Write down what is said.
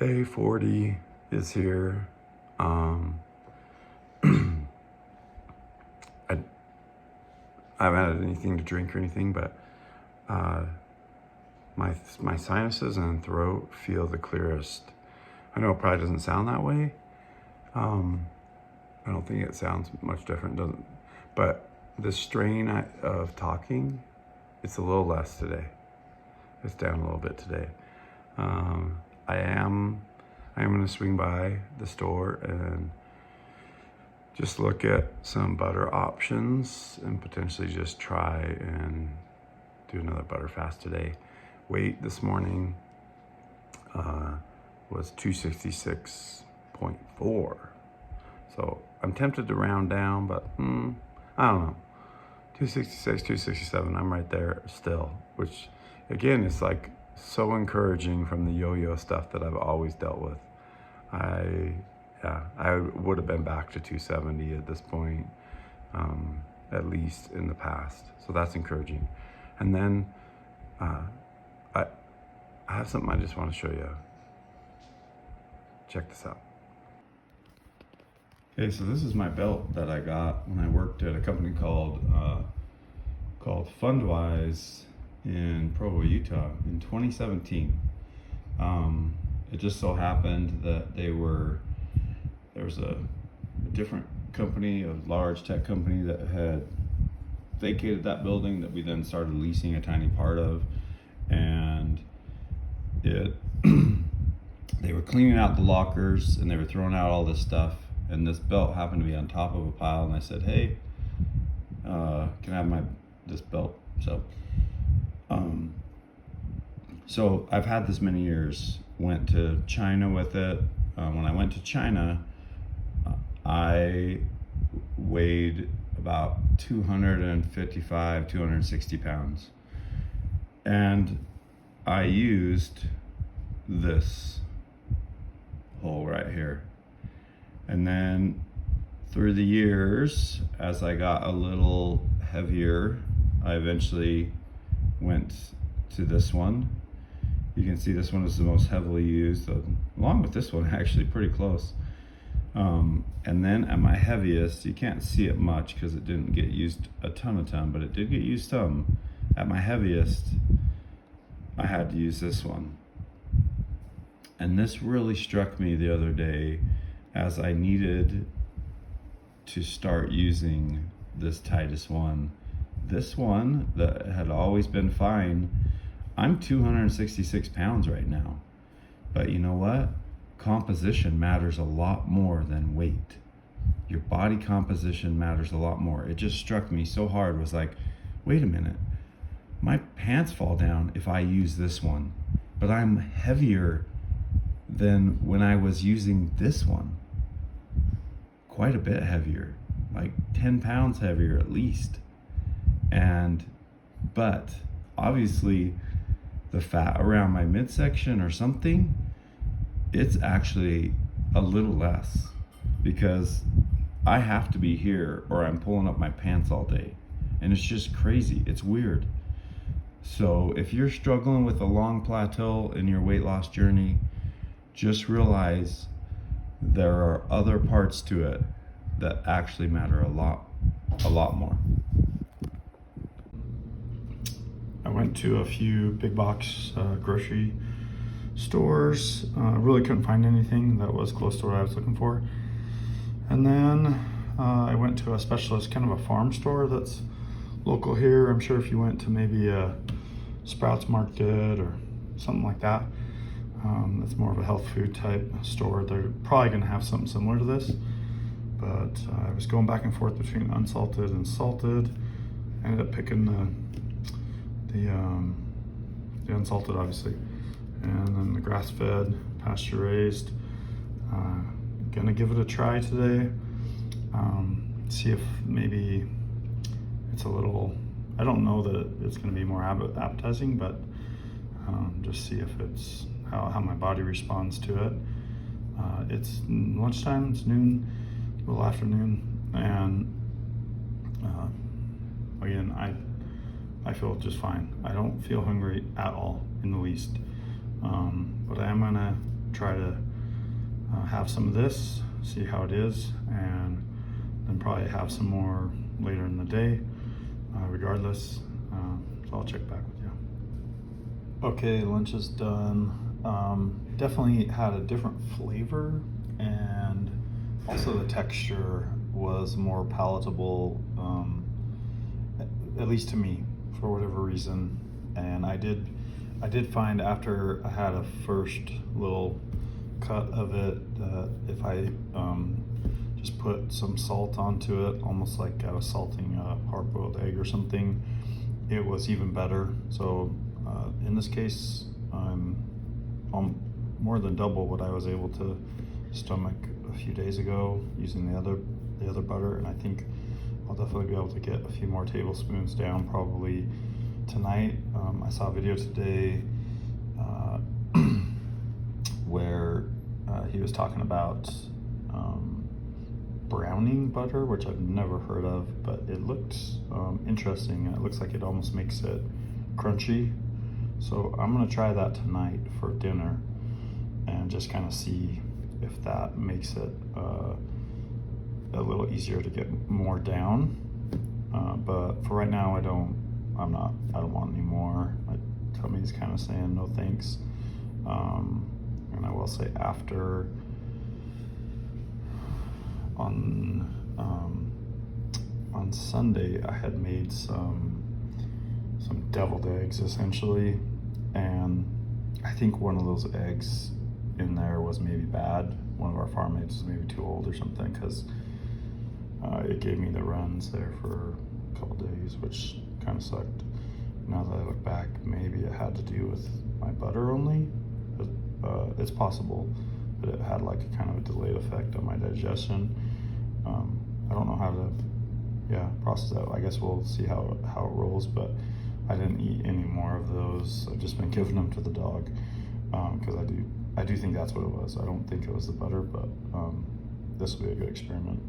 Day 40 is here. I haven't had anything to drink or anything, but my sinuses and throat feel the clearest. I know it probably doesn't sound that way. I don't think it sounds much different, doesn't. But the strain of talking, it's a little less today. It's down a little bit today. I am going to swing by the store and just look at some butter options and potentially just try and do another butter fast today. Weight this morning was 266.4. So I'm tempted to round down, but I don't know. 266, 267, I'm right there still, which again is like so encouraging from the yo-yo stuff that I've always dealt with. I would have been back to 270 at this point, at least in the past. So that's encouraging. And then I have something I just want to show you. Check this out. Okay, so this is my belt that I got when I worked at a company called Fundwise in Provo, Utah in 2017. It just so happened that there was a different company, a large tech company that had vacated that building that we then started leasing a tiny part of, and they were cleaning out the lockers and they were throwing out all this stuff, and this belt happened to be on top of a pile, and I said, hey, can I have this belt? So I've had this many years. Went to China with it. When I went to China, I weighed about 255, 260 pounds. And I used this hole right here. And then through the years, as I got a little heavier, I eventually went to this one. You can see this one is the most heavily used, along with this one, actually pretty close. And then at my heaviest, you can't see it much because it didn't get used a ton, but it did get used some. At my heaviest, I had to use this one. And this really struck me the other day as I needed to start using this tightest one. This one that had always been fine, I'm 266 pounds right now. But you know what? Composition matters a lot more than weight. Your body composition matters a lot more. It just struck me so hard, was like, wait a minute, my pants fall down if I use this one, but I'm heavier than when I was using this one. Quite a bit heavier, like 10 pounds heavier at least. But obviously the fat around my midsection or something, it's actually a little less, because I have to be here or I'm pulling up my pants all day. And it's just crazy. It's weird. So if you're struggling with a long plateau in your weight loss journey, just realize there are other parts to it that actually matter a lot more. I went to a few big box grocery stores. Really couldn't find anything that was close to what I was looking for. And then I went to a specialist, kind of a farm store that's local here. I'm sure if you went to maybe a Sprouts Market or something like that, it's more of a health food type store. They're probably gonna have something similar to this, but I was going back and forth between unsalted and salted. I ended up picking the unsalted, obviously, and then the grass-fed, pasture-raised. Gonna give it a try today. See if maybe it's a little, I don't know that it's gonna be more appetizing, but just see if it's how my body responds to it. It's lunchtime, it's noon, a little afternoon, and again, I feel just fine. I don't feel hungry at all in the least, but I am gonna try to have some of this, see how it is, and then probably have some more later in the day, regardless. So I'll check back with you. Okay, lunch is done. Definitely had a different flavor, and also the texture was more palatable, at least to me, for whatever reason. And I did find after I had a first little cut of it that if I just put some salt onto it, almost like I was salting a hard-boiled egg or something, it was even better. So in this case, I'm more than double what I was able to stomach a few days ago using the other butter, and I think I'll definitely be able to get a few more tablespoons down probably tonight. I saw a video today where he was talking about browning butter, which I've never heard of, but it looked interesting. It looks like it almost makes it crunchy. So I'm gonna try that tonight for dinner and just kind of see if that makes it a little easier to get more down. But for right now, I don't want any more. My tummy's kind of saying no thanks. And I will say after on Sunday, I had made some deviled eggs essentially, and I think one of those eggs in there was maybe bad. One of our farm mates was maybe too old or something, because it gave me the runs there for a couple days, which kind of sucked. Now that I look back, maybe it had to do with my butter only. It's possible that it had like a kind of a delayed effect on my digestion. I don't know how to process that. I guess we'll see how it rolls, but I didn't eat any more of those. I've just been giving them to the dog, because I do think that's what it was. I don't think it was the butter, but this will be a good experiment.